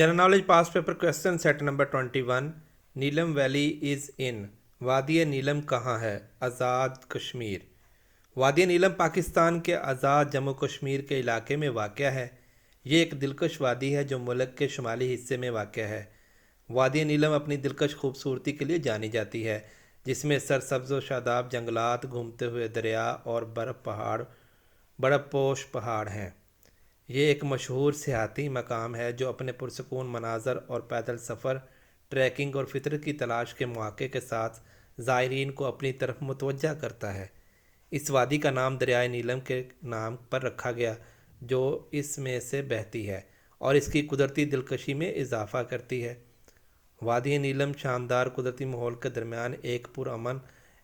General knowledge past paper question set number 21. Neelam valley is in वादी नीलम कहाँ है? आज़ाद कश्मीर। वादी नीलम पाकिस्तान के आज़ाद जम्मू कश्मीर के इलाके में वाक़या है। ये एक दिलकश वादी है जो मुल्क के शुमाली हिस्से में वाक़या है। वादी नीलम अपनी दिलकश खूबसूरती के लिए जानी जाती है, जिसमें सरसब्ज़ व शादाब जंगलात, घूमते हुए दरिया और बर्फ़ पोश पहाड़ हैं। ये एक मशहूर सियाहती मकाम है जो अपने पुरसकून मनाज़र और पैदल सफ़र, ट्रैकिंग और फितरत की तलाश के मौक़े के साथ ज़ायरीन को अपनी तरफ मुतवज्जा करता है। इस वादी का नाम दरियाए नीलम के नाम पर रखा गया जो इसमें से बहती है और इसकी कुदरती दिलकशी में इजाफ़ा करती है। वादी नीलम शानदार कुदरती माहौल के दरमियान एक पुरअमन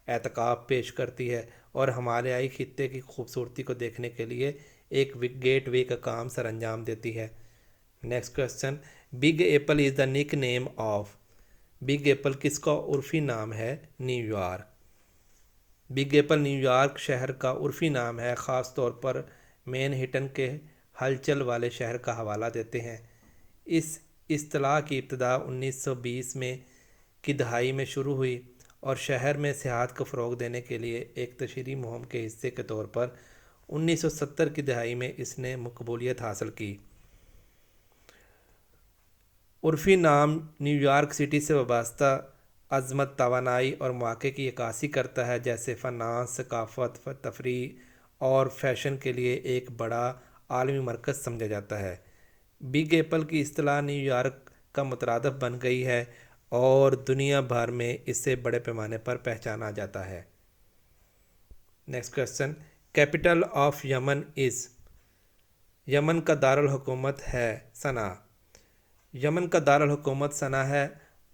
एहतिकाफ़ पेश करती है और हिमालयाई खित्ते की खूबसूरती को देखने के लिए एक गेट वे का काम सर अंजाम देती है। Next question, big apple is the nick name of. Big apple किसका उर्फ़ी नाम है? न्यूयॉर्क। बिग एप्पल न्यूयॉर्क शहर का उर्फ़ी नाम है, ख़ास तौर पर मैनहट्टन के हलचल वाले शहर का हवाला देते हैं। इस इस्तिलाह की इब्तिदा 1920 में की दहाई में शुरू हुई और शहर में सियाहत को फ़रोग़ देने के लिए एक तशहीरी मुहिम के हिस्से के तौर पर 1970 की दहाई में इसने मकबूलियत हासिल की। उर्फ़ी नाम न्यूयॉर्क सिटी से वाबस्ता अज़मत, तवानाई और मौक़े की अक्कासी करता है, जैसे फ़नास, सकाफ़त, तफरीह और फ़ैशन के लिए एक बड़ा आलमी मरकज़ समझा जाता है। बिग एप्पल की इस्तिलाह न्यूयॉर्क का मुतरादिफ बन गई है और दुनिया भर में इसे बड़े पैमाने पर पहचाना जाता है। Next question, capital of Yemen is. Yemen का दारुल हुकूमत है सना। यमन का दारुल हुकूमत सना है।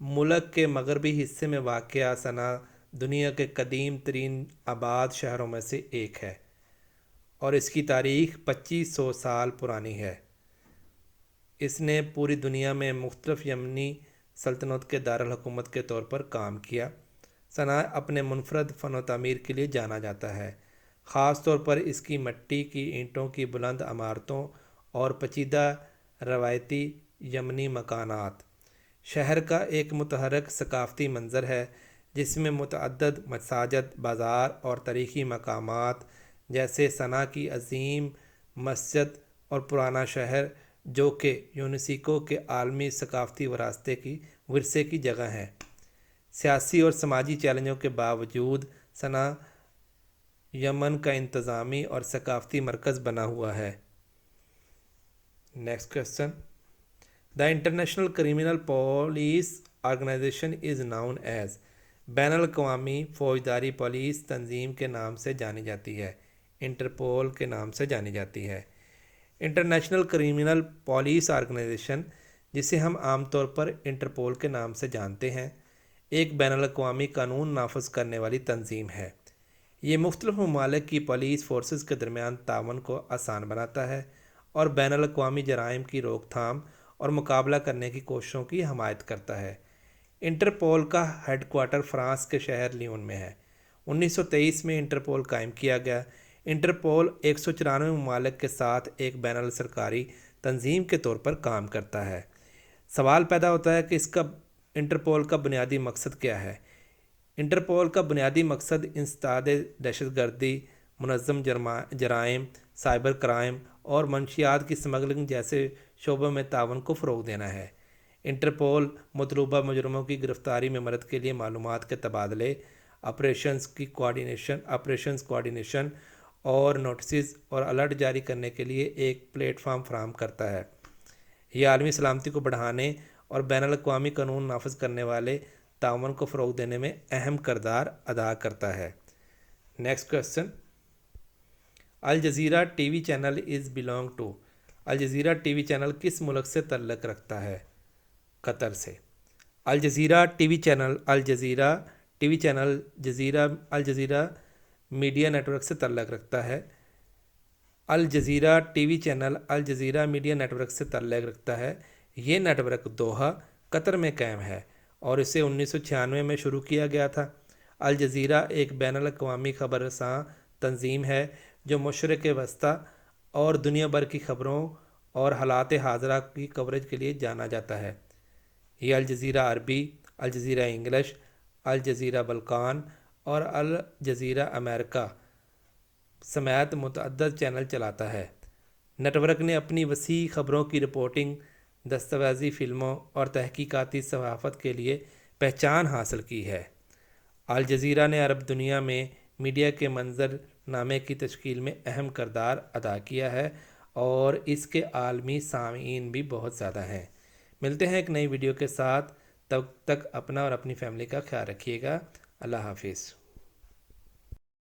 मुल्क के मगरबी हिस्से में वाक़या सना दुनिया के कदीम तरीन आबाद शहरों में से एक है और इसकी तारीख़ 2500 साल पुरानी है। इसने पूरी दुनिया में मुख्तलिफ़ यमनी सल्तनत के दारुल हुकूमत के तौर पर काम किया। सना अपने मुनफरद फ़न व तामीर के लिए जाना जाता है, ख़ास तौर पर इसकी मिट्टी की ईंटों की बुलंद इमारतों और पेचीदा रवायती यमनी मकानात। शहर का एक मुतहरक सकाफ़ती मंज़र है जिसमें मुतअद्दिद मसाजिद, बाज़ार और तारीख़ी मकामात जैसे सना की अज़ीम मस्जिद और पुराना शहर, जो कि यूनेस्को के आलमी सकाफ़ती विरसे की जगह है। सियासी और समाजी चैलेंजों के बावजूद सना यमन का इंतज़ामी और सकाफ़ती मरकज़ बना हुआ है। Next question, the international criminal police organization is known as. बैनुल-अक़वामी फ़ौजदारी पुलिस तंजीम के नाम से जानी जाती है, इंटरपोल के नाम से जानी जाती है। इंटरनेशनल क्रिमिनल पुलिस ऑर्गेनाइजेशन, जिसे हम आमतौर पर इंटरपोल के नाम से जानते हैं, एक बैनुल-अक़वामी कानून नाफिज करने वाली तंजीम है। ये मुख्तलिफ़ ममालिक की पुलिस फोर्सेस के दरमियान तावन को आसान बनाता है और बैनुल-अक़वामी जराइम की रोकथाम और मुकाबला करने की कोशिशों की हमायत करता है। इंटरपोल का हेडक्वार्टर फ़्रांस के शहर लियोन में है। 1923 में इंटरपोल कायम किया गया। इंटरपोल 194 ममालिक के साथ एक बैनुल सरकारी तंजीम के तौर पर काम करता है। सवाल पैदा होता है कि इंटरपोल का बुनियादी मकसद क्या है? इंटरपोल का बुनियादी मकसद इंसदाद दहशतगर्दी, मुनज़्ज़म जराइम, साइबर क्राइम और मंशियात की स्मगलिंग जैसे शोबों में तावन को फ़रोग़ देना है। इंटरपोल मतलूबा मुजरमों की गिरफ़्तारी में मदद के लिए मालूमात के तबादले, ऑपरेशंस कोऑर्डिनेशन और नोटिस और अलर्ट जारी करने के लिए एक प्लेटफार्म फराहम करता है। यह आलमी सलामती को बढ़ाने और बैनुल-अक़वामी कानून नाफिज करने वाले तावन को फ़रोग़ देने में अहम किरदार अदा करता है। Next question, Al Jazeera TV channel is belong to. Al Jazeera TV channel किस मुल्क से तल्लुक़ रखता है? कतर से। Al Jazeera TV channel Al Jazeera media network से तल्लुक़ रखता है। Al Jazeera TV channel Al Jazeera media network से तल्लुक़ रखता है। ये नेटवर्क दोहा, कतर में कायम है और इसे 1996 में शुरू किया गया था। अल जज़ीरा एक बैनुल-अक़वामी ख़बरसां तंजीम है जो मशरिक़ वस्ता और दुनिया भर की खबरों اور حالات حاضرہ کی کوریج کے لیے جانا جاتا ہے۔ یہ الجزیرہ عربی، الجزیرہ انگلش، الجزیرہ بلقان اور الجزیرہ امریکہ سمیت متعدد چینل چلاتا ہے۔ نیٹ ورک نے اپنی وسیع خبروں کی رپورٹنگ، دستاویزی فلموں اور تحقیقاتی صحافت کے لیے پہچان حاصل کی ہے۔ الجزیرہ نے عرب دنیا میں میڈیا کے منظر نامے کی تشکیل میں اہم کردار ادا کیا ہے اور اس کے عالمی سامعین بھی بہت زیادہ ہیں۔ ملتے ہیں ایک نئی ویڈیو کے ساتھ، تب تک اپنا اور اپنی فیملی کا خیال رکھیے گا۔ اللہ حافظ۔